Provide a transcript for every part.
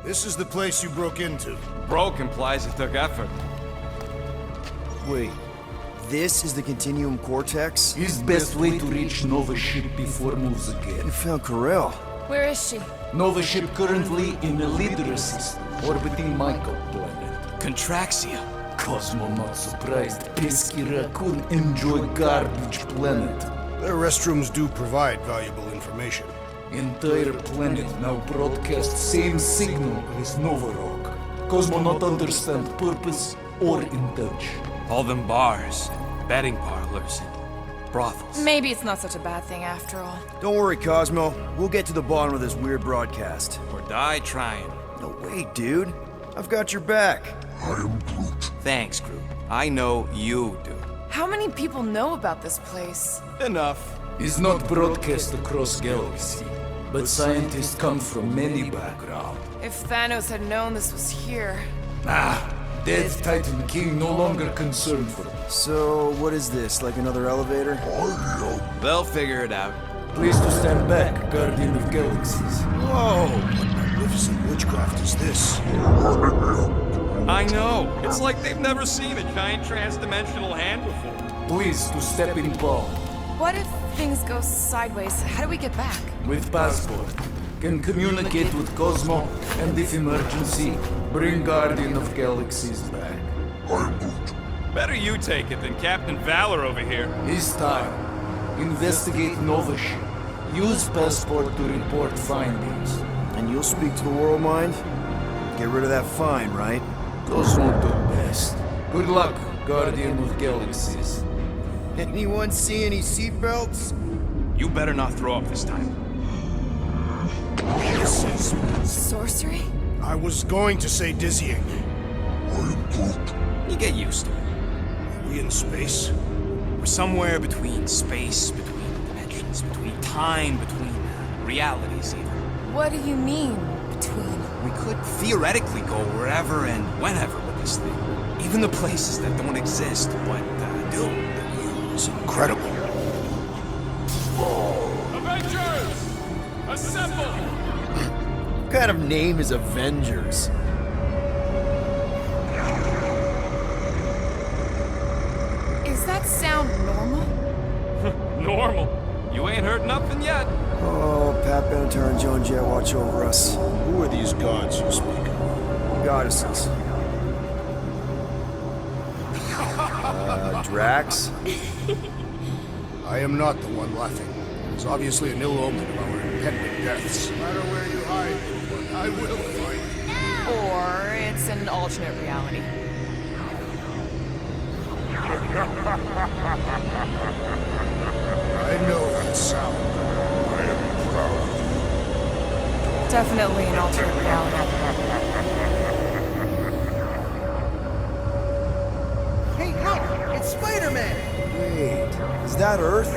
This is the place you broke into. Broke implies it took effort. Wait, this is the Continuum Cortex? Is best way to reach Nova ship before moves again. You found Corel. Where is she? Nova ship currently in a leader system, orbiting Michael planet. Contraxia. Cosmo not surprised. Pesky raccoon enjoy garbage planet. Their restrooms do provide valuable information. Entire planet now broadcast same signal as Nova Rock. Cosmo not understand purpose or intention. All them bars, betting parlors, and brothels. Maybe it's not such a bad thing after all. Don't worry, Cosmo. We'll get to the bottom of this weird broadcast. Or die trying. No way, dude. I've got your back. Thanks, Groot. I know you do. How many people know about this place? Enough. Is not broadcast across galaxy, but scientists come from many backgrounds. If Thanos had known this was here... Dead Titan King no longer concerned for me. So, what is this? Like another elevator? They'll figure it out. Please to stand back, Guardian of Galaxies. Whoa! What magnificent witchcraft is this? I know. It's like they've never seen a giant trans-dimensional hand before. Please to step in palm. What if things go sideways? How do we get back? With passport. Can communicate with Cosmo, and if emergency, bring Guardian of Galaxies back. Better you take it than Captain Valor over here. His time. Investigate Nova ship. Use passport to report findings. And you'll speak to the World Mind? Get rid of that fine, right? Cosmo do best. Good luck, Guardian of Galaxies. Anyone see any seatbelts? You better not throw up this time. This is... Sorcery? I was going to say dizzying. You get used to it. Are we in space? We're somewhere between space, between dimensions, between time, between realities even. What do you mean, between? We could theoretically go wherever and whenever with this thing. Even the places that don't exist, but do. It's incredible. Avengers! Assemble! What kind of name is Avengers? Is that sound normal? Normal. You ain't heard nothing yet. Oh, Pat Benatar and Joan Jett watch over us. Who are these gods you speak of? Goddesses. Drax? I am not the one laughing. It's obviously an ill omen of our impending deaths. No matter where you hide, I will find you. Or it's an alternate reality. I know that sound. I am proud. Definitely an alternate reality. Hey, look! It's Spider-Man! Wait, is that Earth?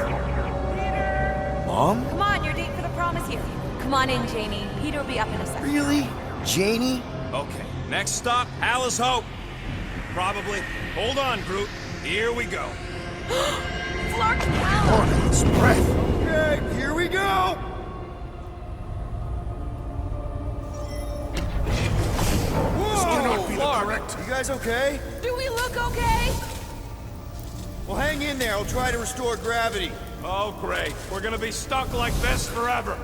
Mom? Come on, your date for the prom is here. Come on in, Janie. Peter will be up in a second. Really? Janie? Okay, next stop, Alice Hope. Probably. Hold on, Groot. Here we go. Clark Kent! On its breath. Okay, here we go! This cannot be the correct. You guys okay? Do we look okay? Well, hang in there. I'll try to restore gravity. Oh, great. We're gonna be stuck like this forever.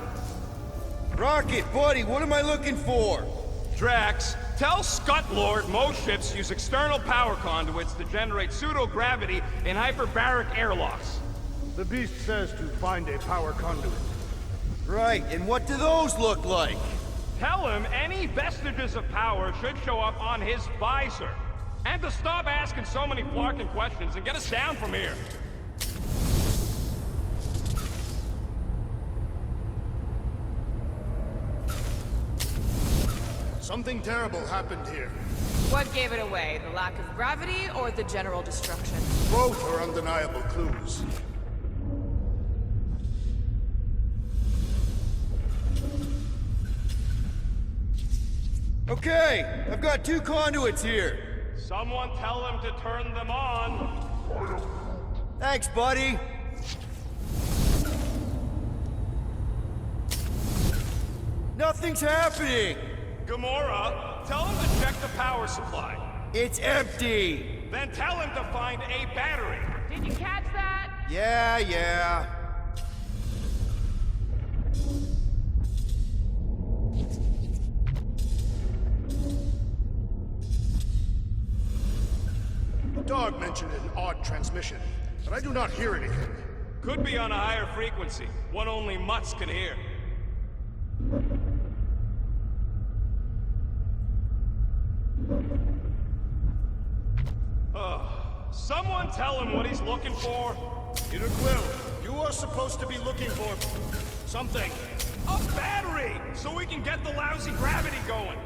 Rocket, buddy, what am I looking for? Drax, tell Scut Lord most ships use external power conduits to generate pseudo-gravity in hyperbaric airlocks. The beast says to find a power conduit. Right, and what do those look like? Tell him any vestiges of power should show up on his visor. And to stop asking so many flarking questions and get us down from here. Something terrible happened here. What gave it away? The lack of gravity or the general destruction? Both are undeniable clues. Okay, I've got 2 conduits here. Someone tell him to turn them on. Thanks, buddy. Nothing's happening. Gamora, tell him to check the power supply. It's empty! Then tell him to find a battery. Did you catch that? Yeah. Dog mentioned an odd transmission, but I do not hear anything. Could be on a higher frequency, one only mutts can hear. Someone tell him what he's looking for. Peter Quill, you are supposed to be looking for something. A battery! So we can get the lousy gravity going.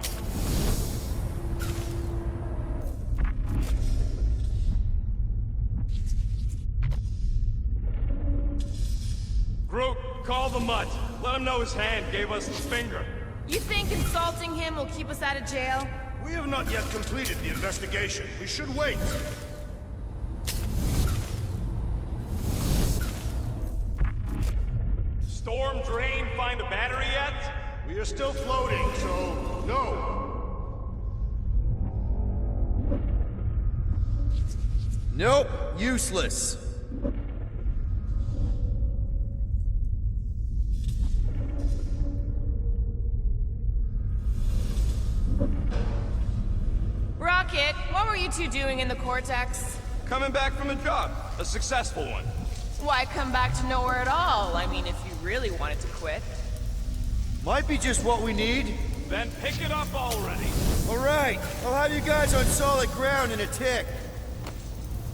Groot, call the mutt. Let him know his hand gave us the finger. You think insulting him will keep us out of jail? We have not yet completed the investigation. We should wait. Storm drain find a battery yet? We are still floating, so no. Nope, useless. Rocket, what were you two doing in the Cortex? Coming back from a job. A successful one. Why come back to nowhere at all? I mean, if you really wanted to quit. Might be just what we need. Then pick it up already. Alright, I'll have you guys on solid ground in a tick.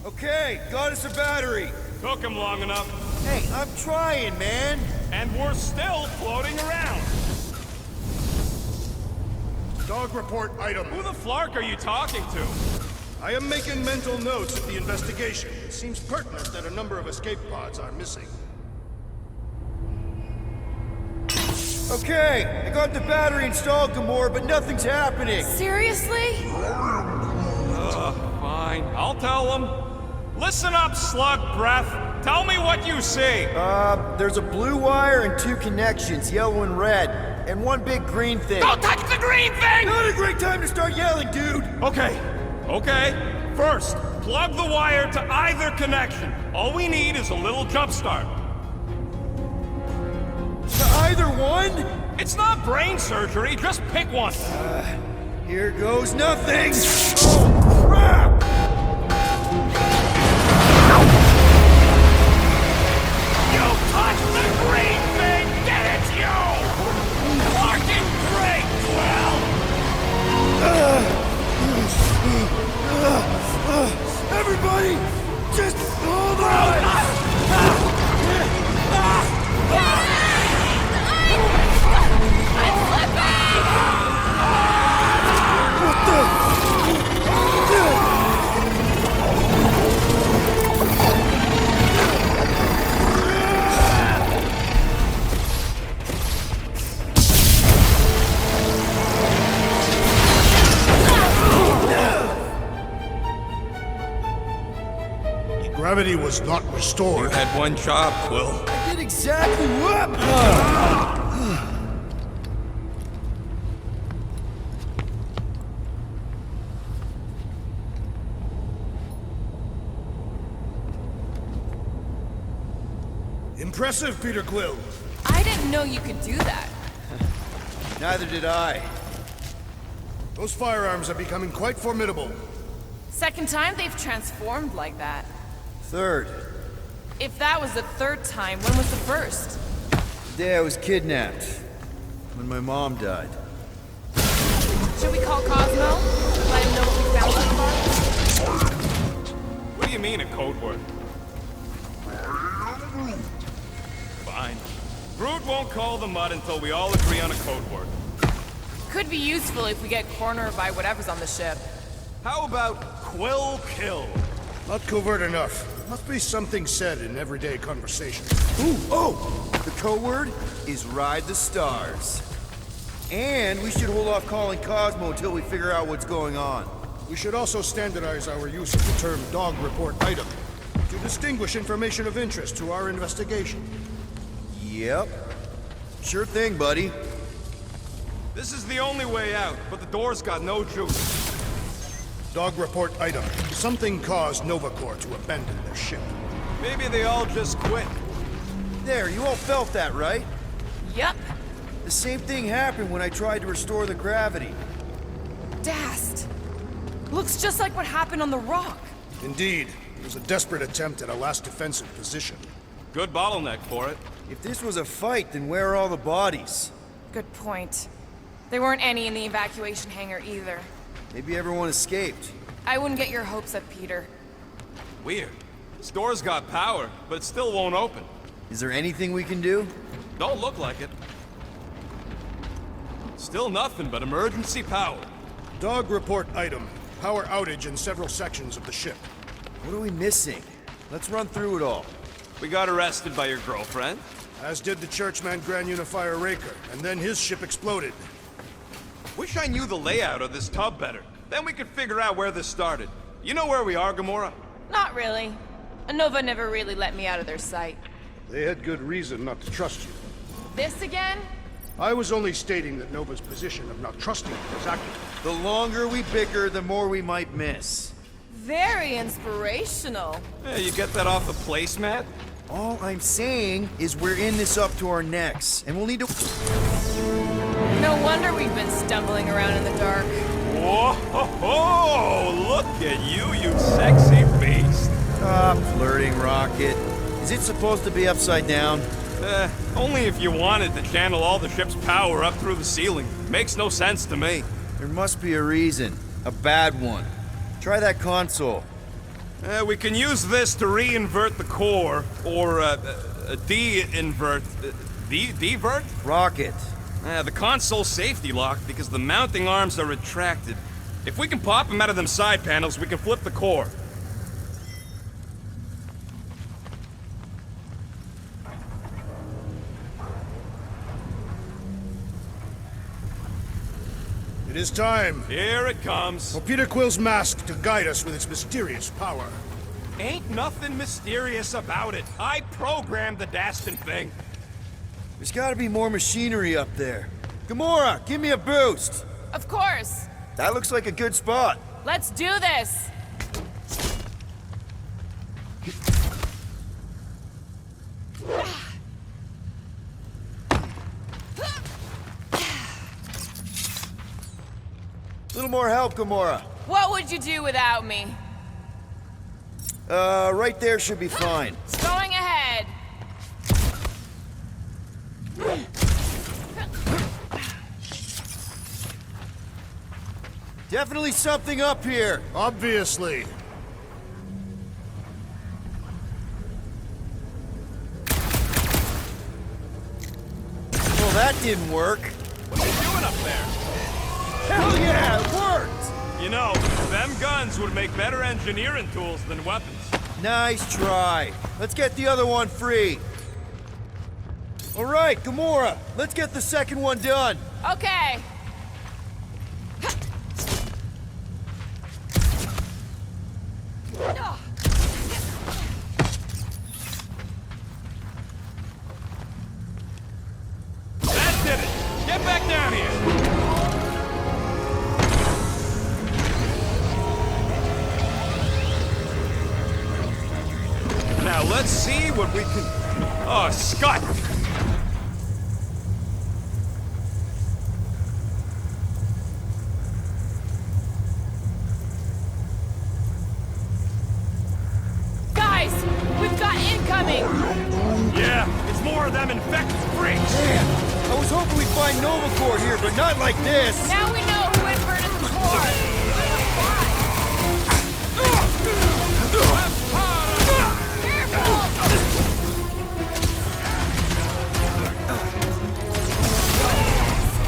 Okay, got us a battery. Took him long enough. Hey, I'm trying, man. And we're still floating around. Dog report item. Who the flark are you talking to? I am making mental notes of the investigation. It seems pertinent that a number of escape pods are missing. Okay, I got the battery installed, Gamora, but nothing's happening. Seriously? Fine. I'll tell them. Listen up, slug breath. Tell me what you see. There's a blue wire and two connections, yellow and red, and one big green thing. Don't touch the green thing! Not a great time to start yelling, dude! Okay. First, plug the wire to either connection. All we need is a little jump start. To either one? It's not brain surgery, just pick one. Here goes nothing! Oh, crap! You touched the green thing! Get it, you! Fucking great, Quill! Everybody, just hold on! What the? Gravity was not restored. You had one job, Quill. I did exactly what? Impressive, Peter Quill. I didn't know you could do that. Neither did I. Those firearms are becoming quite formidable. Second time they've transformed like that. Third, If that was the third time, when was the first? the day I was kidnapped. When my mom died. Should we call Cosmo? Let him know what we found so far? What do you mean, a code word? Fine. Groot won't call the mud until we all agree on a code word. Could be useful if we get cornered by whatever's on the ship. How about Quill Kill? Not covert enough. Must be something said in everyday conversation. Ooh, oh! The code word is Ride the Stars. And we should hold off calling Cosmo until we figure out what's going on. We should also standardize our use of the term dog report item to distinguish information of interest to our investigation. Yep. Sure thing, buddy. This is the only way out, but the door's got no juice. Dog report item. Something caused Nova Corps to abandon their ship. Maybe they all just quit. There, you all felt that, right? Yup. The same thing happened when I tried to restore the gravity. Dast. Looks just like what happened on the rock. Indeed, it was a desperate attempt at a last defensive position. Good bottleneck for it. If this was a fight, then where are all the bodies? Good point. There weren't any in the evacuation hangar either. Maybe everyone escaped. I wouldn't get your hopes up, Peter. Weird. This door's got power, but it still won't open. Is there anything we can do? Don't look like it. Still nothing but emergency power. Dog report item. Power outage in several sections of the ship. What are we missing? Let's run through it all. We got arrested by your girlfriend. As did the churchman Grand Unifier Raker, and then his ship exploded. Wish I knew the layout of this tub better. Then we could figure out where this started. You know where we are, Gamora? Not really. Nova never really let me out of their sight. They had good reason not to trust you. This again? I was only stating that Nova's position of not trusting you is accurate. The longer we bicker, the more we might miss. Very inspirational. Hey, you get that off the placemat? All I'm saying is we're in this up to our necks, and we'll need to... No wonder we've been stumbling around in the dark. Whoa! Look at you, you sexy beast! Stop flirting, Rocket. Is it supposed to be upside down? Only if you wanted to channel all the ship's power up through the ceiling. Makes no sense to me. There must be a reason. A bad one. Try that console. We can use this to re-invert the core, or de-invert... Divert? Rocket. The console's safety locked because the mounting arms are retracted. If we can pop them out of them side panels, we can flip the core. It is time Here it comes. for Peter Quill's mask to guide us with its mysterious power. Ain't nothing mysterious about it. I programmed the Dastin thing. There's gotta be more machinery up there. Gamora, give me a boost! Of course. That looks like a good spot. Let's do this. Little more help, Gamora. What would you do without me? Right there should be fine. Going ahead. Definitely something up here. Obviously. Well, that didn't work. What are you doing up there? Hell yeah, it worked! You know, them guns would make better engineering tools than weapons. Nice try. Let's get the other one free. All right, Gamora, let's get the second one done. Okay. That did it! Get back down here! Now let's see what we can... Oh, Scott! Guys, we've got incoming. Yeah, it's more of them infected freaks! Man, I was hoping we'd find Nova Corps here, but not like this. Now we know who inverted the core.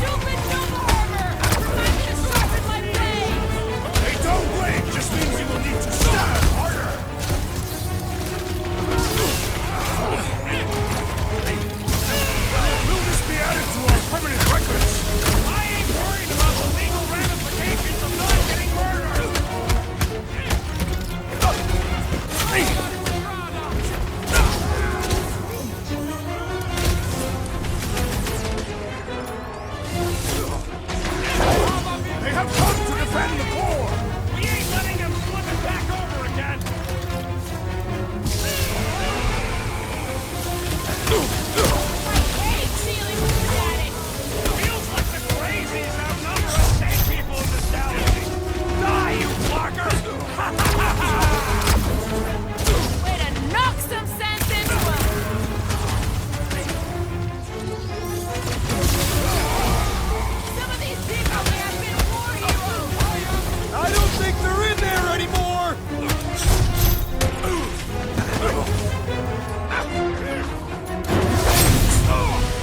Stupid Nova armor! Remind me to sharpen my blade! Hey, don't blade just means you will need to stab harder. Will this be added to our permanent records? I ain't worried about the legal ramifications of not defend the core! We ain't letting him flip it back over again! Hey, ceiling static! Feels like the crazies outnumber us sane people in this galaxy! Die, you blockers! Way to knock some sense into him! Some of these people may have been war heroes! I don't think they're in there anymore!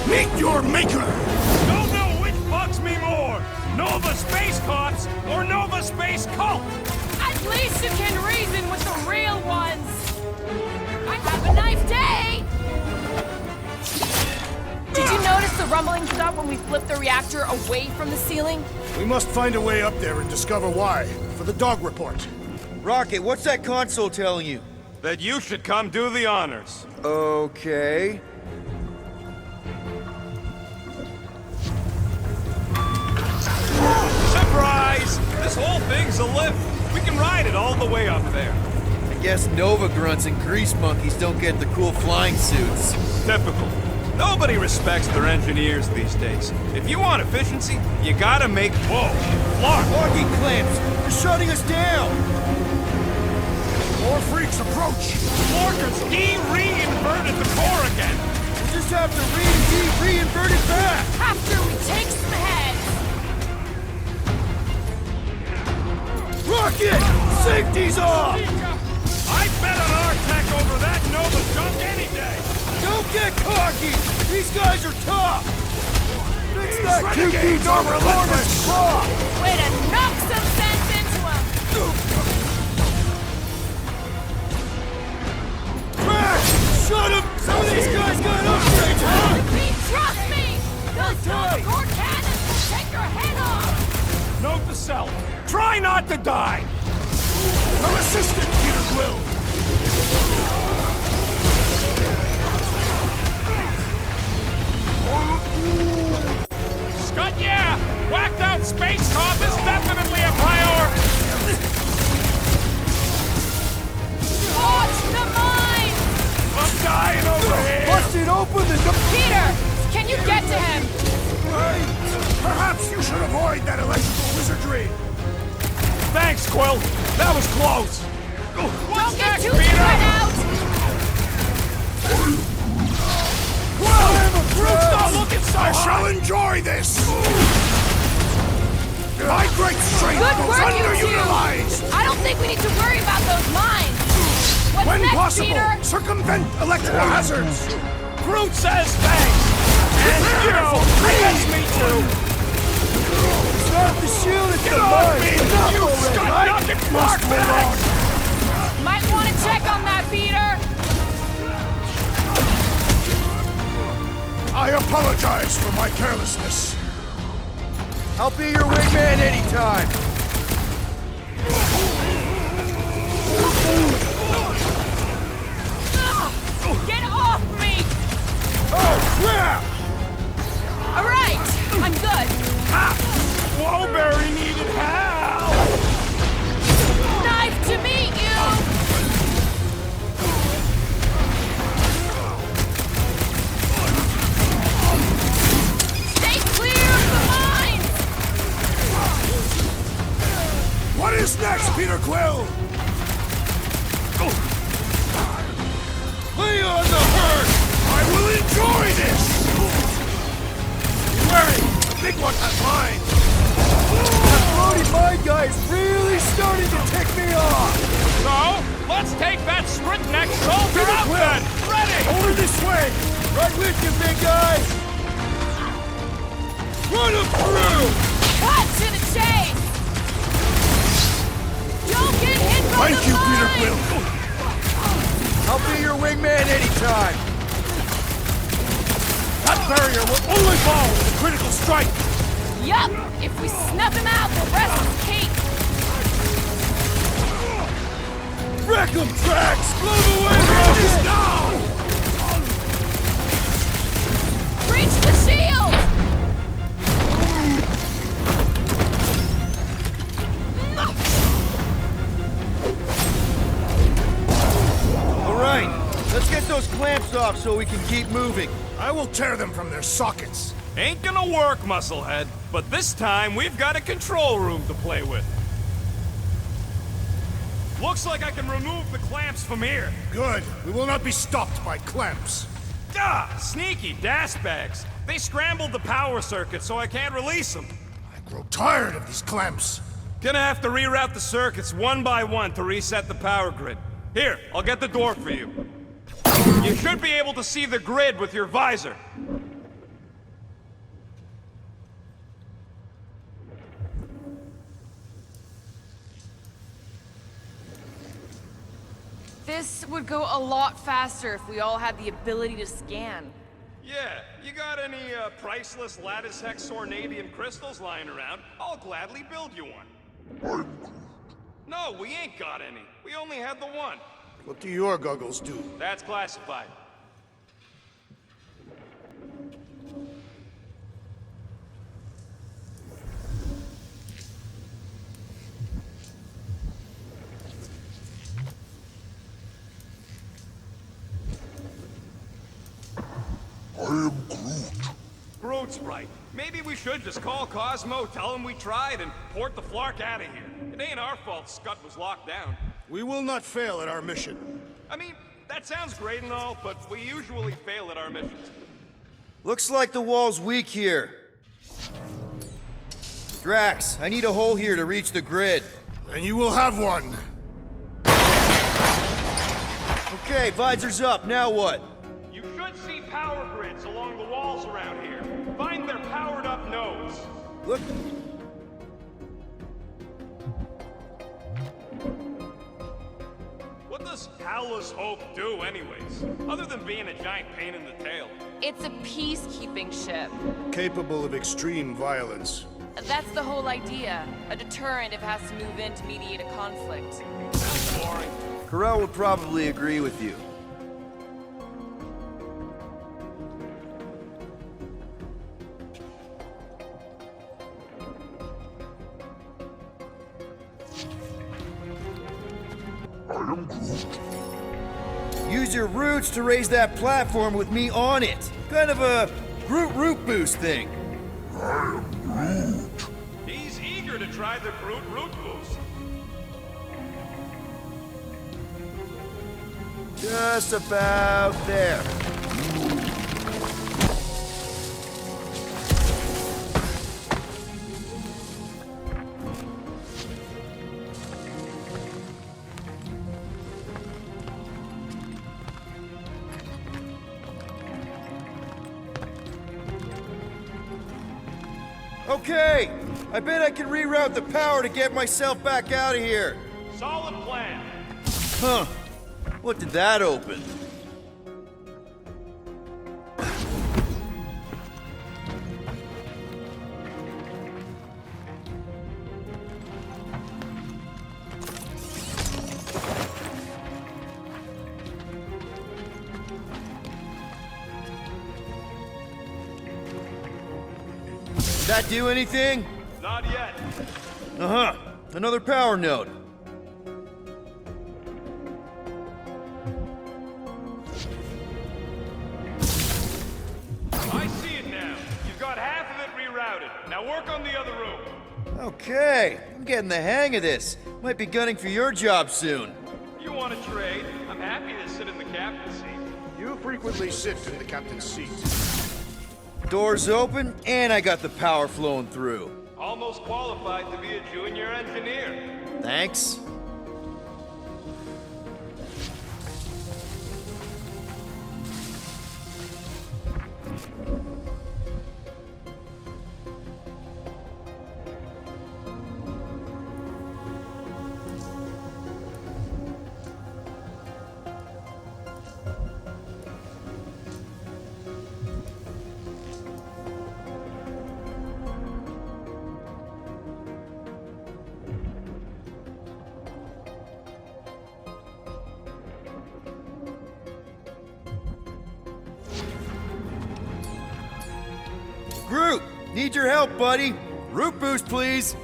Meet your maker! Don't know which bugs me more! Nova Space Cops or Nova Space Cult! At least you can reason with the real ones! I have a nice day! Did you notice the rumbling stuff when we flipped the reactor away from the ceiling? We must find a way up there and discover why, for the dog report. Rocket, what's that console telling you? That you should come do the honors. Okay. Surprise! This whole thing's a lift. We can ride it all the way up there. I guess Nova grunts and grease monkeys don't get the cool flying suits. Typical. Nobody respects their engineers these days. If you want efficiency, you gotta make... Whoa! Clark! Locking clamps! They're shutting us down! More freaks approach! Clarkers, he re-inverted the core again! We'll just have to re-invert it back! After we take some heads! Rocket! Safety's off! I bet on our tech over that Nova junk any day! Don't get cocky! These guys are tough! Fix that Renegades are relentless! Way to knock some sense into him! Crash! Shut him! Some of these guys got upgrades, huh? Trust me! Those Nova core cannons will take your head off! Note to self. Try not to die! Her assistant, Peter Quill! Scud, yeah! Whacked out space cop is definitely a priority! Watch the mine! I'm dying over here! Busted open the door! Peter! Can you get to him? Perhaps you should avoid that electrical wizardry! Thanks, Quill! That was close! What's Don't get next, too Peter? spread out! Groot's not looking so I hot! shall enjoy this! My great strength Good goes work, you two! underutilized! I don't think we need to worry about those mines! What's When next, possible, Peter? circumvent electrical hazards! Groot says thanks! And, you know, I guess me too! Start the shield at Get the off mine! me! Enough You already! scud-nothing Clark bag! Might want to check on that, Peter! I apologize for my carelessness. I'll be your wingman anytime! Get off me! Oh, crap! Alright, I'm good. Wowberry needed help! Nice to meet you! Stay clear of the mines! What is next, Peter Quill? Lay on the hurt! I will enjoy this! Wary! The big one has mine! That floaty mine guy is really starting to tick me off! So, let's take that sprint next soldier out then! Ready! Over this way! Right with you, big guy! Run him through! Cut to the chase! Don't get hit by Thank the you, Peter mine! Quill! I'll be your wingman anytime! That barrier will only fall with a critical strike! Yup! If we snuff him out, the rest is cake! Wreck 'em, Drax! Blow the way, Finish Rocket! now! Breach the shield! those clamps off so we can keep moving. I will tear them from their sockets. Ain't gonna work, Musclehead. But this time, we've got a control room to play with. Looks like I can remove the clamps from here. Good. We will not be stopped by clamps. Ah, sneaky bags. They scrambled the power circuit, so I can't release them. I grow tired of these clamps. Gonna have to reroute the circuits one by one to reset the power grid. Here, I'll get the door for you. You should be able to see the grid with your visor. This would go a lot faster if we all had the ability to scan. Yeah, you got any priceless lattice hex ornadium crystals lying around? I'll gladly build you one. No, we ain't got any. We only had the one. What do your goggles do? That's classified. Groot's right. Maybe we should just call Cosmo, tell him we tried, and port the Flark out of here. It ain't our fault Scud was locked down. We will not fail at our mission. I mean, that sounds great and all, but we usually fail at our missions. Looks like the wall's weak here. Drax, I need a hole here to reach the grid. And you will have one. Okay, visor's up, now what? You should see power grids along the walls around here. Find their powered-up nodes. Look. What does Howless Hope do, anyways? Other than being a giant pain in the tail. It's a peacekeeping ship. Capable of extreme violence. That's the whole idea. A deterrent if it has to move in to mediate a conflict. That's boring. Carell would probably agree with you. Use your roots to raise that platform with me on it. Kind of a Groot root boost thing. He's eager to try the Groot root boost. Just about there. Okay, I bet I can reroute the power to get myself back out of here. Solid plan. Huh. What did that open? Did that do anything? Not yet. Uh-huh. Another power node. I see it now. You've got half of it rerouted. Now work on the other room. Okay, I'm getting the hang of this. Might be gunning for your job soon. You want to trade? I'm happy to sit in the captain's seat. You frequently sit in the captain's seat. Doors open, and I got the power flowing through. Almost qualified to be a junior engineer. Thanks. Groot, need your help, buddy. Root boost, please.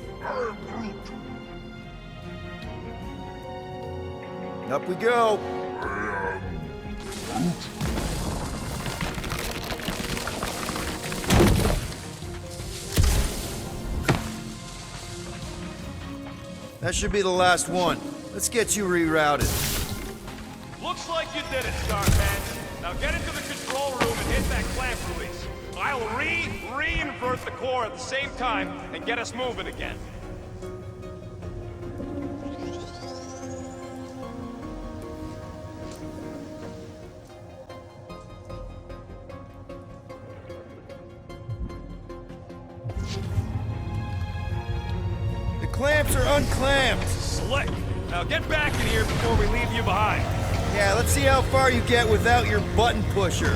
Up we go. That should be the last one. Let's get you rerouted. Looks like you did it, Scarpants. Now get into the control room and hit that clamp release. I'll re-invert the core at the same time and get us moving again. The clamps are unclamped. Slick. Now get back in here before we leave you behind. Yeah, let's see how far you get without your button pusher.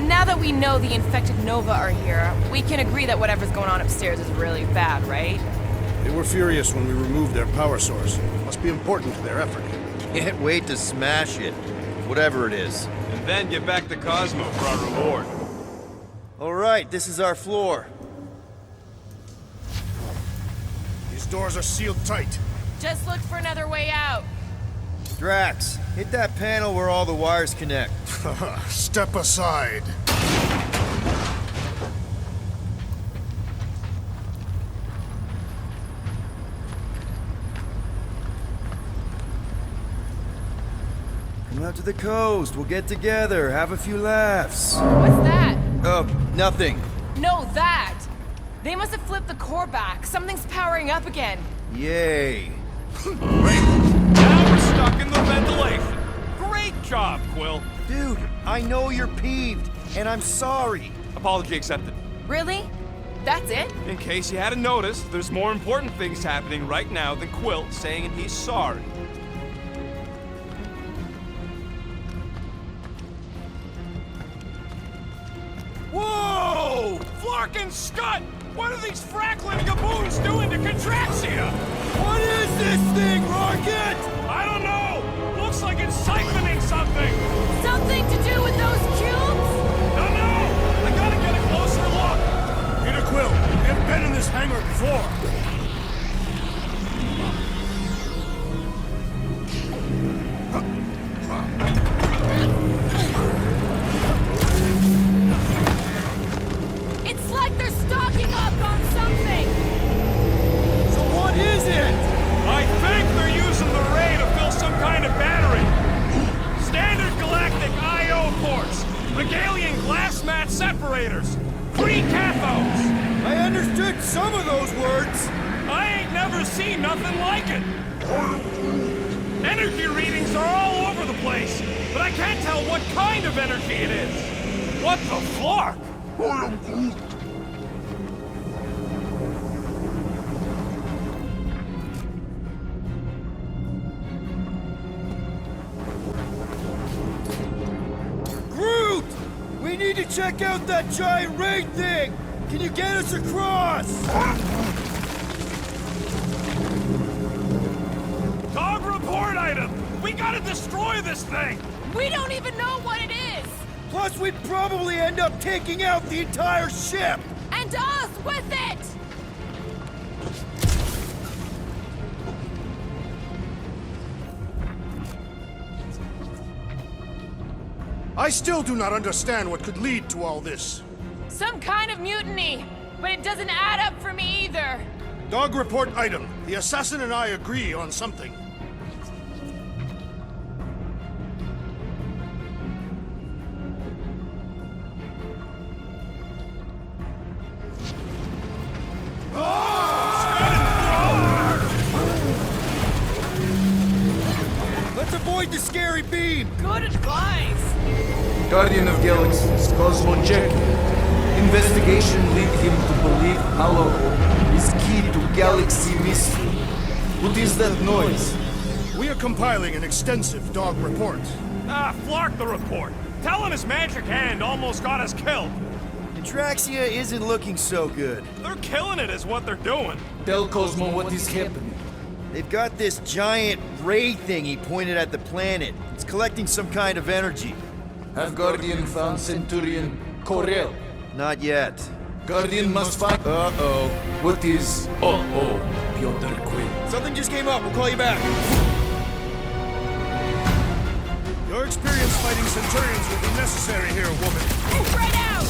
Now that we know the infected Nova are here, we can agree that whatever's going on upstairs is really bad, right? They were furious when we removed their power source. Must be important to their effort. Can't wait to smash it. Whatever it is. And then get back to Cosmo for our reward. All right, this is our floor. These doors are sealed tight. Just look for another way out. Drax, hit that panel where all the wires connect. Step aside. Come out to the coast. We'll get together, have a few laughs. What's that? Nothing. No, that! They must have flipped the core back. Something's powering up again. Yay. Great. Now we're stuck in the ventilation. Great job, Quill. Dude, I know you're peeved, and I'm sorry. Apology accepted. Really? That's it? In case you hadn't noticed, there's more important things happening right now than Quill saying he's sorry. Whoa! Flark and Scud! What are these Franklin gaboons doing to Contraxia? What is this thing, Rocket? I don't know! Looks like it's siphoning something! Something to do with those cubes? Don't know! I gotta get a closer look! Peter Quill, we have been in this hangar before. It's like they're stocking up on something! So what is it? I think they're using the ray to fill some kind of battery. Standard galactic I.O. ports. Regalian glass mat separators. Free cathodes. I understood some of those words. I ain't never seen nothing like it. Energy readings are all over the place, but I can't tell what kind of energy it is. What the flark? Groot! We need to check out that giant raid thing! Can you get us across? Dog report item! We gotta destroy this thing! We don't even know what it is! Plus, we'd probably end up taking out the entire ship! And us with it! I still do not understand what could lead to all this. Some kind of mutiny, but it doesn't add up for me either. Dog report item. The assassin and I agree on something. Let's avoid the scary beam! Good advice! Guardian of Galaxies, Cosmo Jack. Investigation lead him to believe Hollow is key to galaxy mystery. What is that noise? We are compiling an extensive dog report. Ah, Flark the report. Tell him his magic hand almost got us killed. Contraxia isn't looking so good. They're killing it is what they're doing. Tell Cosmo what is happening. They've got this giant ray thingy pointed at the planet. It's collecting some kind of energy. Have Guardian found Centurion Corel? Not yet. Guardian must find... Uh-oh. What is... Uh-oh, Piotr Quill? Something just came up. We'll call you back. You're experience fighting Centurions will be necessary here, woman. Spread out!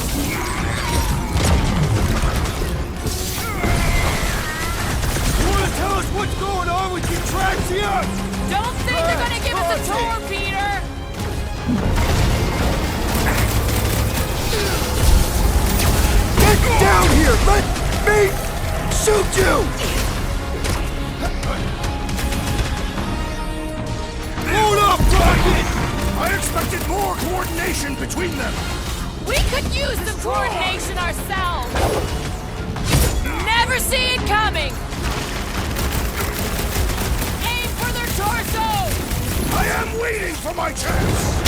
You wanna tell us what's going on with you Traxions? Don't think you're gonna give us a tour, Peter! Get down here! Let me shoot you! Hold up, Rocket! I expected more coordination between them. We could use some coordination ourselves! Never see it coming! Aim for their torsos! I am waiting for my chance.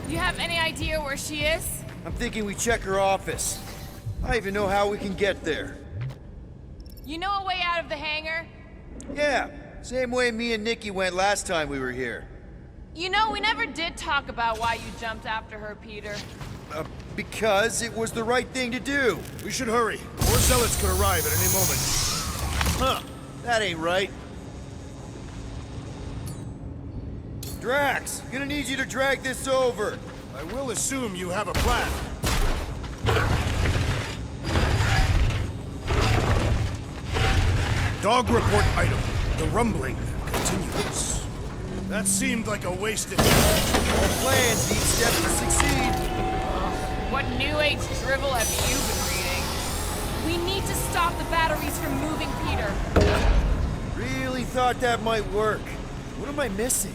You have any idea where she is? I'm thinking we check her office. I don't even know how we can get there. You know a way out of the hangar? Yeah, same way me and Nikki went last time we were here. You know, we never did talk about why you jumped after her, Peter. Because it was the right thing to do. We should hurry. More zealots could arrive at any moment. Huh, that ain't right. Drax, gonna need you to drag this over. I will assume you have a plan. Dog report item. The rumbling continues. That seemed like a wasted... All plans need steps to succeed. What New Age drivel have you been reading? We need to stop the batteries from moving, Peter. Really thought that might work. What am I missing?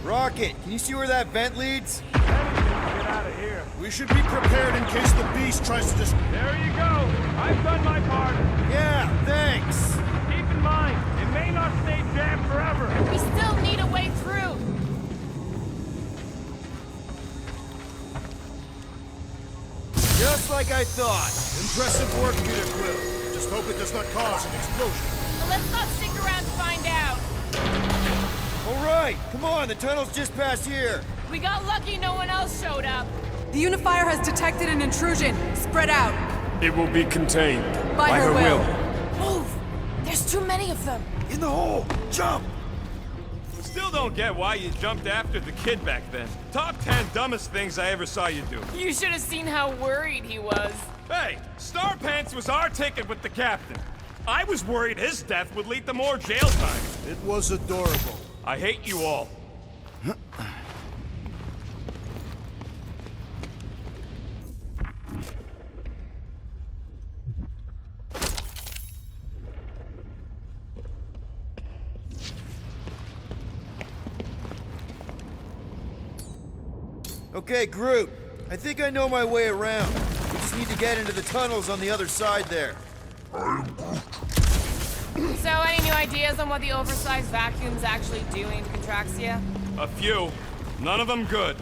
Rocket, can you see where that vent leads? Get out of here. We should be prepared in case the beast tries to just... There you go. I've done my part. Yeah, thanks. Keep in mind, it may not stay jammed forever. We still need a way through. Just like I thought. Impressive work, Peter Quill. Just hope it does not cause an explosion. But let's not stick around to find out. All right, come on, the tunnel's just past here. We got lucky no one else showed up. The Unifier has detected an intrusion. Spread out. It will be contained. By her will. Move! There's too many of them. In the hole, jump! Still don't get why you jumped after the kid back then. Top 10 dumbest things I ever saw you do. You should have seen how worried he was. Hey, Star Pants was our ticket with the captain. I was worried his death would lead to more jail time. It was adorable. I hate you all. Okay, Groot. I think I know my way around. We just need to get into the tunnels on the other side there. So, any new ideas on what the oversized vacuum's actually doing to Contraxia? A few. None of them good.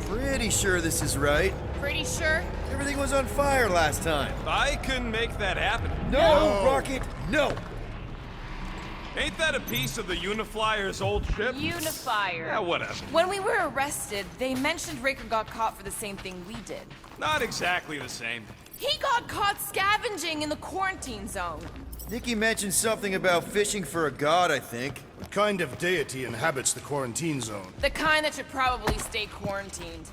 Pretty sure this is right. Pretty sure? Everything was on fire last time. I couldn't make that happen. No, Rocket, no! Ain't that a piece of the Uniflyer's old ship? Unifier. Yeah, whatever. When we were arrested, they mentioned Raker got caught for the same thing we did. Not exactly the same. He got caught scavenging in the quarantine zone. Nikki mentioned something about fishing for a god, I think. What kind of deity inhabits the quarantine zone? The kind that should probably stay quarantined.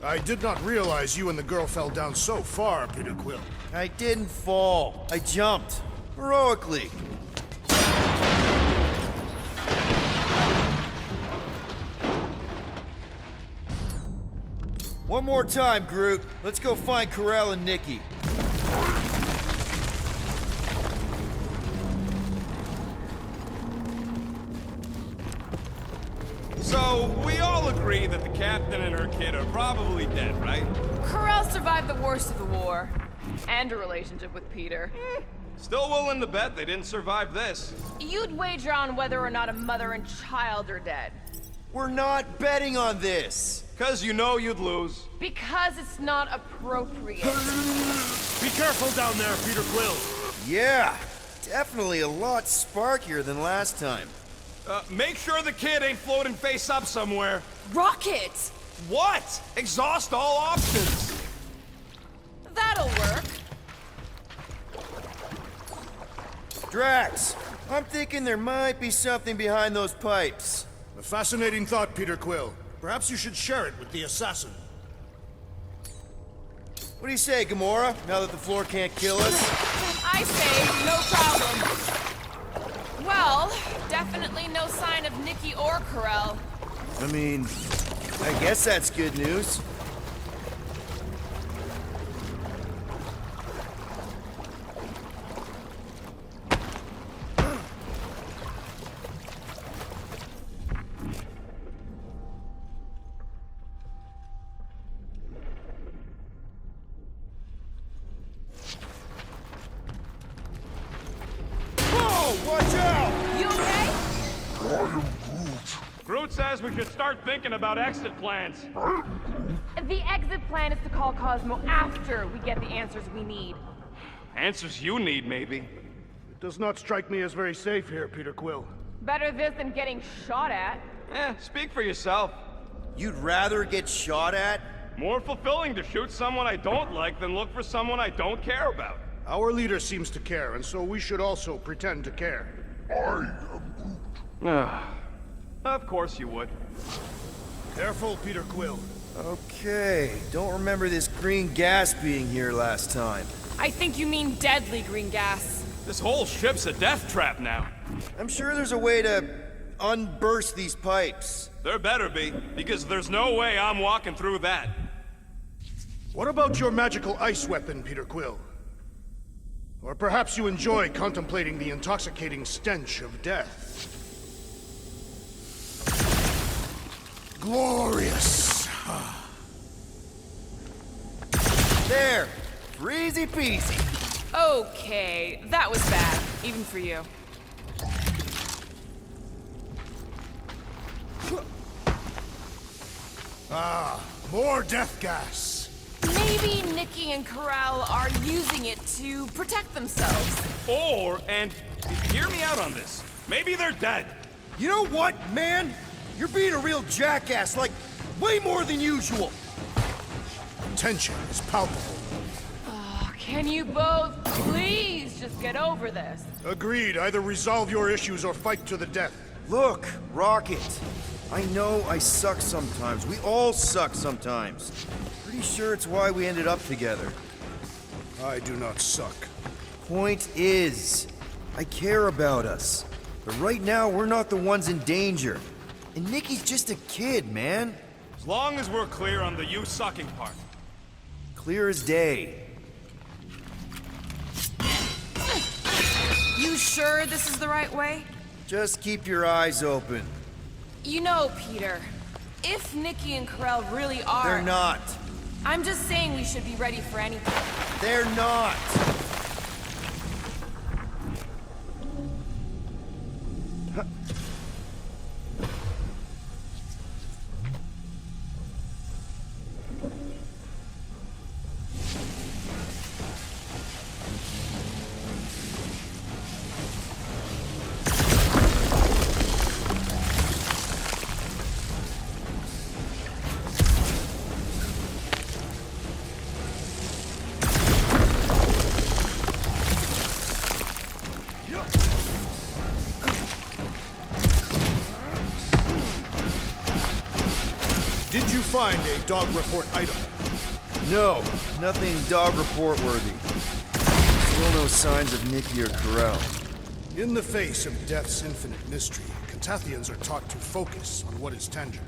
I did not realize you and the girl fell down so far, Peter Quill. I didn't fall. I jumped. Heroically. One more time, Groot. Let's go find Karel and Nikki. So, we all agree that the captain and her kid are probably dead, right? Karel survived the worst of the war. And a relationship with Peter. Still willing to bet they didn't survive this. You'd wager on whether or not a mother and child are dead. We're not betting on this. 'Cause you know you'd lose. Because it's not appropriate. Be careful down there, Peter Quill. Yeah, definitely a lot sparkier than last time. Make sure the kid ain't floating face up somewhere. Rocket! What? Exhaust all options. That'll work. Drax, I'm thinking there might be something behind those pipes. A fascinating thought, Peter Quill. Perhaps you should share it with the assassin. What do you say, Gamora, now that the floor can't kill us? I say, no problem. Well, definitely no sign of Nikki or Karel. I mean, I guess that's good news. Whoa, watch out! You okay? Groot's says we should start thinking about exit plans. The exit plan is to call Cosmo after we get the answers we need. Answers you need, maybe. It does not strike me as very safe here, Peter Quill. Better this than getting shot at. Speak for yourself. You'd rather get shot at? More fulfilling to shoot someone I don't like than look for someone I don't care about. Our leader seems to care, and so we should also pretend to care. Of course you would. Careful, Peter Quill. Okay, don't remember this green gas being here last time. I think you mean deadly green gas. This whole ship's a death trap now. I'm sure there's a way to unburst these pipes. There better be, because there's no way I'm walking through that. What about your magical ice weapon, Peter Quill? Or perhaps you enjoy contemplating the intoxicating stench of death. Glorious! There! Easy peasy. Okay, that was bad, even for you. More death gas! Maybe Nikki and Corral are using it to protect themselves. And hear me out on this, maybe they're dead. You know what, man? You're being a real jackass, like, way more than usual. Tension is palpable. Can you both please just get over this? Agreed. Either resolve your issues or fight to the death. Look, Rocket. I know I suck sometimes. We all suck sometimes. Pretty sure it's why we ended up together. I do not suck. Point is, I care about us. But right now, we're not the ones in danger. And Nikki's just a kid, man. As long as we're clear on the you sucking part. Clear as day. You sure this is the right way? Just keep your eyes open. You know, Peter, if Nikki and Corral really are... They're not. I'm just saying we should be ready for anything. They're not. Did you find a dog report item? No, nothing dog report worthy. Still no signs of Nikki or Corral. In the face of death's infinite mystery, Catathians are taught to focus on what is tangible.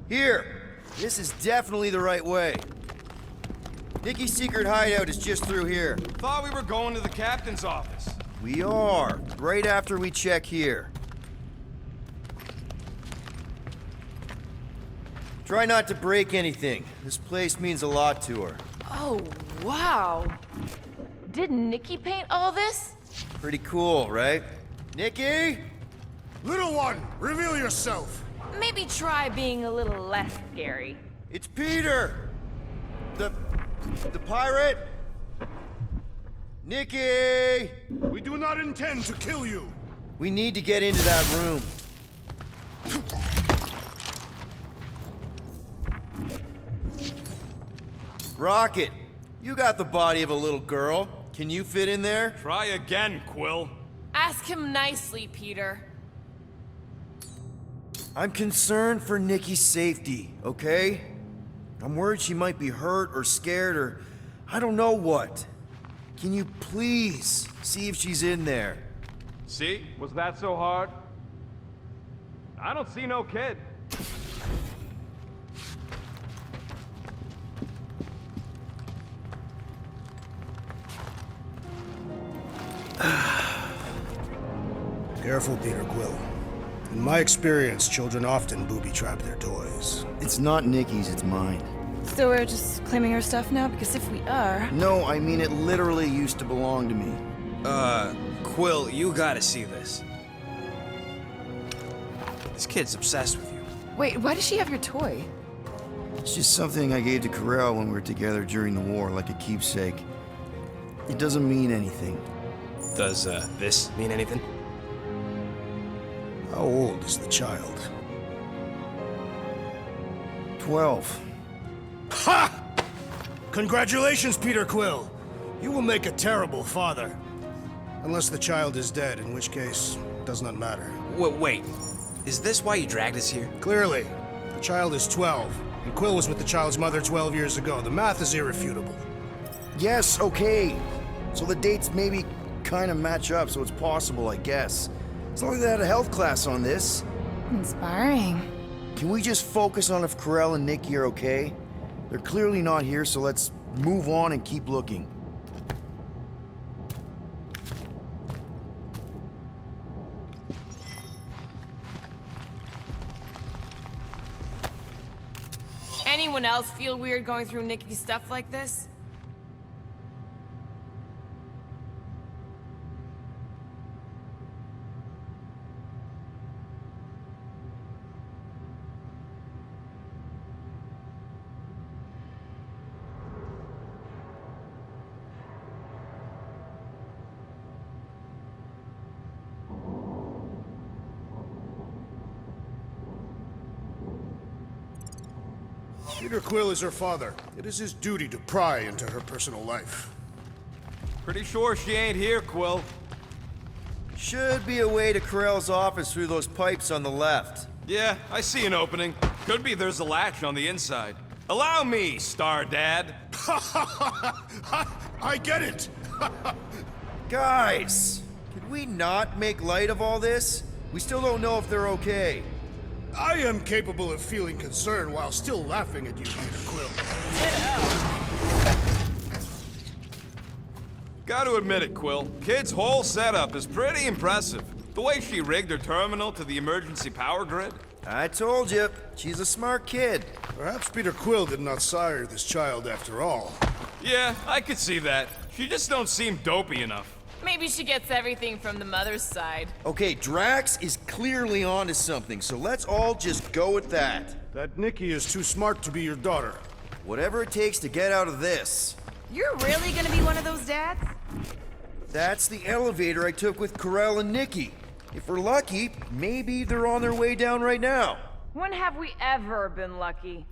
Here! This is definitely the right way. Nikki's secret hideout is just through here. Thought we were going to the captain's office. We are, right after we check here. Try not to break anything. This place means a lot to her. Oh, wow. Did Nikki paint all this? Pretty cool, right? Nikki? Little one, reveal yourself! Maybe try being a little less scary. It's Peter! The pirate? Nikki! We do not intend to kill you! We need to get into that room. Rocket, you got the body of a little girl. Can you fit in there? Try again, Quill. Ask him nicely, Peter. I'm concerned for Nikki's safety, okay? I'm worried she might be hurt or scared or I don't know what. Can you please see if she's in there? See? Was that so hard? I don't see no kid. Careful, Peter Quill. In my experience, children often booby-trap their toys. It's not Nikki's, it's mine. So we're just claiming her stuff now? Because if we are... No, I mean it literally used to belong to me. Quill, you gotta see this. This kid's obsessed with you. Wait, why does she have your toy? It's just something I gave to Corel when we were together during the war, like a keepsake. It doesn't mean anything. Does, this mean anything? How old is the child? 12. Ha! Congratulations, Peter Quill. You will make a terrible father. Unless the child is dead, in which case, it does not matter. Wait. Is this why you dragged us here? Clearly, the child is 12, and Quill was with the child's mother 12 years ago. The math is irrefutable. Yes, okay. So the dates maybe kind of match up, so it's possible, I guess. As long as they had a health class on this. Inspiring. Can we just focus on if Corel and Nikki are okay? They're clearly not here, so let's move on and keep looking. Anyone else feel weird going through Nikki's stuff like this? Peter Quill is her father. It is his duty to pry into her personal life. Pretty sure she ain't here, Quill. Should be a way to Corel's office through those pipes on the left. Yeah, I see an opening. Could be there's a latch on the inside. Allow me, Star Dad. I get it! Guys, could we not make light of all this? We still don't know if they're okay. I am capable of feeling concern while still laughing at you, Peter Quill. Gotta admit it, Quill. Kid's whole setup is pretty impressive. The way she rigged her terminal to the emergency power grid. I told you, she's a smart kid. Perhaps Peter Quill did not sire this child after all. Yeah, I could see that. She just don't seem dopey enough. Maybe she gets everything from the mother's side. Okay, Drax is clearly onto something, so let's all just go with that. That Nikki is too smart to be your daughter. Whatever it takes to get out of this. You're really gonna be one of those dads? That's the elevator I took with Corel and Nikki. If we're lucky, maybe they're on their way down right now. When have we ever been lucky?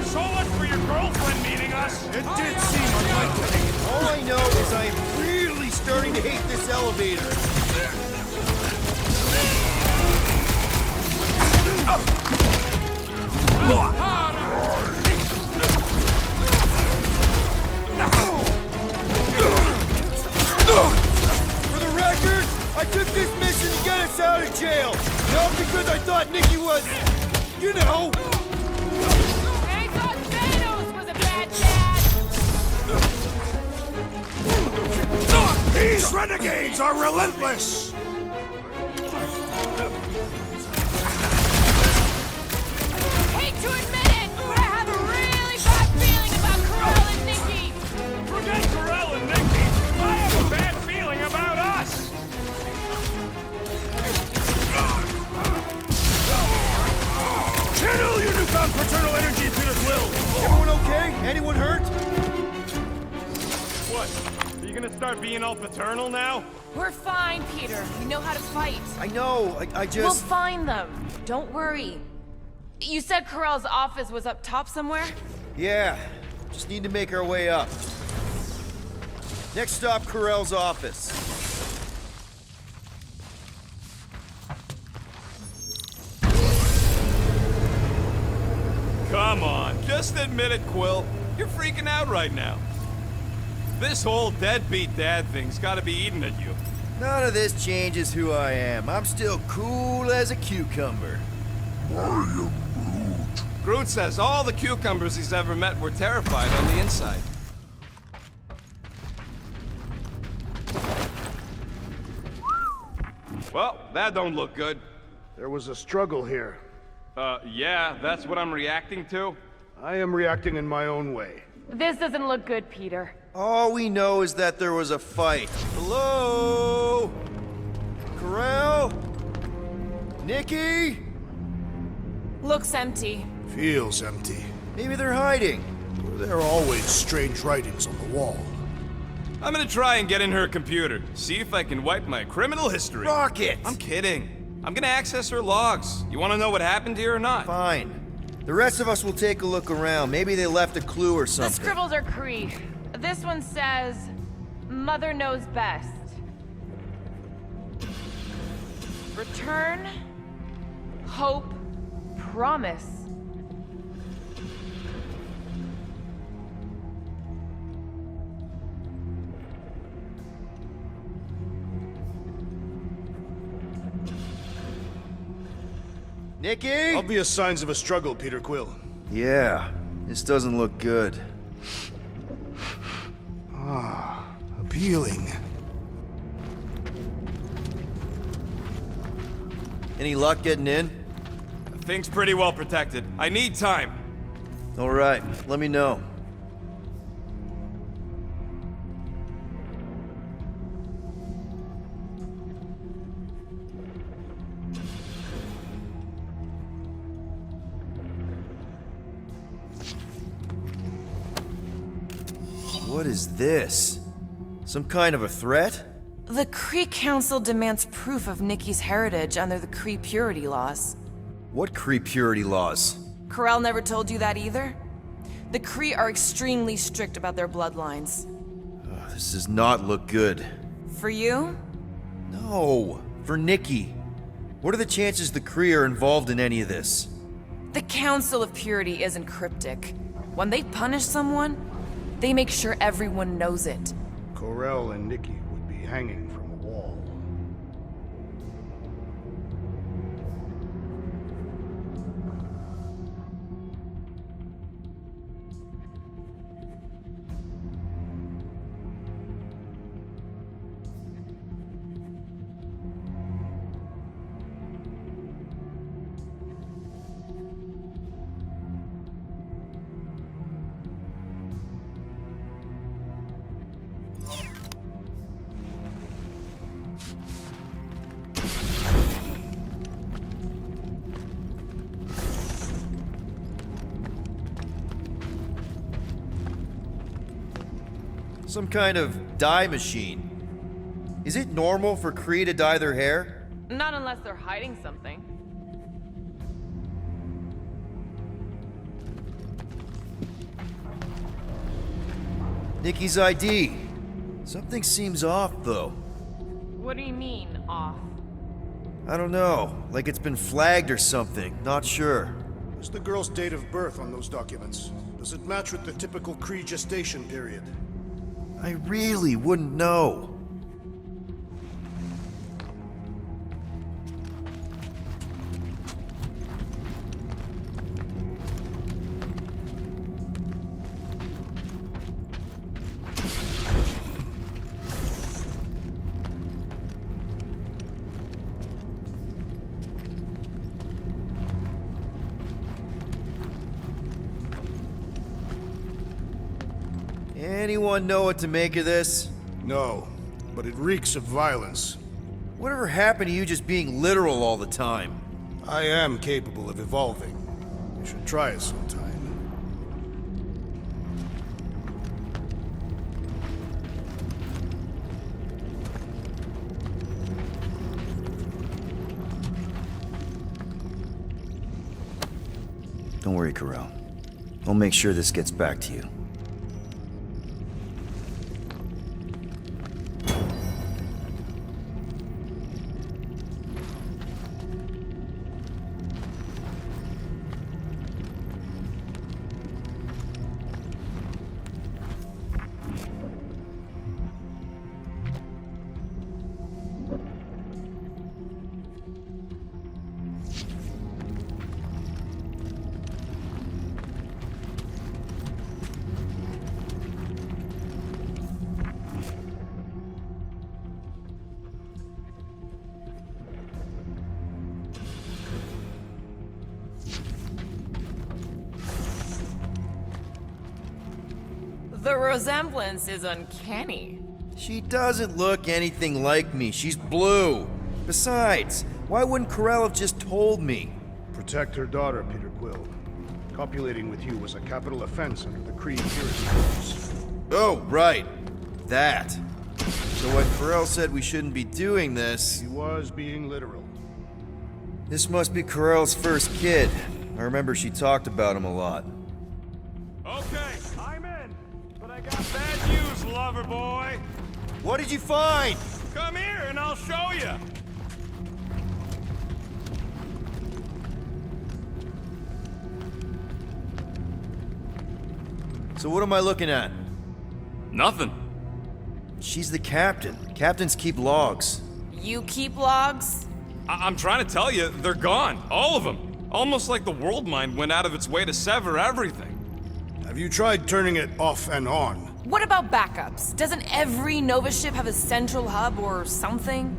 So much for your girlfriend meeting us. It did seem unlikely. All I know is I'm really starting to hate this elevator. For the record, I took this mission to get us out of jail. Not because I thought Nikki was, you know. I thought Thanos was a bad dad! These renegades are relentless! Hate to admit it, but I have a really bad feeling about Corel and Nikki! Forget Corel and Nikki. I have a bad feeling about us. Channel your newfound paternal energy, Peter Quill! Everyone okay? Anyone hurt? What? Are you gonna start being all paternal now? We're fine, Peter. We know how to fight. I know, I We'll just... find them. Don't worry. You said Corel's office was up top somewhere? Yeah, just need to make our way up. Next stop, Corel's office. Come on, just admit it, Quill. You're freaking out right now. This whole deadbeat dad thing's gotta be eating at you. None of this changes who I am. I'm still cool as a cucumber. Groot says all the cucumbers he's ever met were terrified on the inside. Well, that don't look good. There was a struggle here. Yeah, that's what I'm reacting to. I am reacting in my own way. This doesn't look good, Peter. All we know is that there was a fight. Hello? Corral? Nikki? Looks empty. Feels empty. Maybe they're hiding. There are always strange writings on the wall. I'm gonna try and get in her computer, see if I can wipe my criminal history. Rocket! I'm kidding. I'm gonna access her logs. You wanna know what happened here or not? Fine. The rest of us will take a look around. Maybe they left a clue or The something. scribbles are Cree. This one says, Mother knows best. Return, hope, promise. Nikki? Obvious signs of a struggle, Peter Quill. Yeah, this doesn't look good. Appealing. Any luck getting in? The thing's pretty well protected. I need time. All right, let me know. What is this? Some kind of a threat? The Cree Council demands proof of Nikki's heritage under the Cree purity laws. What Cree purity laws? Corel never told you that either? The Cree are extremely strict about their bloodlines. This does not look good. For you? No, for Nikki. What are the chances the Cree are involved in any of this? The Council of Purity isn't cryptic. When they punish someone, they make sure everyone knows it. Corel and Nikki would be hanging from a wall. Some kind of dye machine. Is it normal for Cree to dye their hair? Not unless they're hiding something. Nikki's ID. Something seems off, though. What do you mean, off? I don't know. Like it's been flagged or something. Not sure. What's the girl's date of birth on those documents? Does it match with the typical Cree gestation period? I really wouldn't know. Anyone know what to make of this? No, but it reeks of violence. Whatever happened to you just being literal all the time? I am capable of evolving. You should try it sometime. Don't worry, Corel. I'll make sure this gets back to you. The resemblance is uncanny. She doesn't look anything like me. She's blue. Besides, why wouldn't Corell have just told me? Protect her daughter, Peter Quill. Copulating with you was a capital offense under the Kree purity rules. Oh, right. That. So when Corell said we shouldn't be doing this... He was being literal. This must be Corell's first kid. I remember she talked about him a lot. Okay, I'm in. But I got bad news, lover boy. What did you find? Come here and I'll show you. So what am I looking at? Nothing. She's the captain. Captains keep logs. You keep logs? I'm trying to tell you, they're gone. All of them. Almost like the world mind went out of its way to sever everything. Have you tried turning it off and on? What about backups? Doesn't every Nova ship have a central hub or something?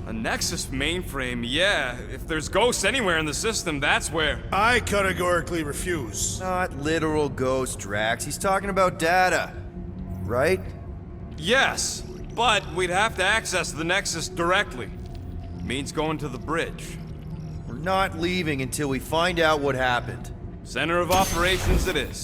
A Nexus mainframe, yeah. If there's ghosts anywhere in the system, that's where. I categorically refuse. Not literal ghost, Drax. He's talking about data. Right? Yes, but we'd have to access the Nexus directly. Means going to the bridge. We're not leaving until we find out what happened. Center of operations it is.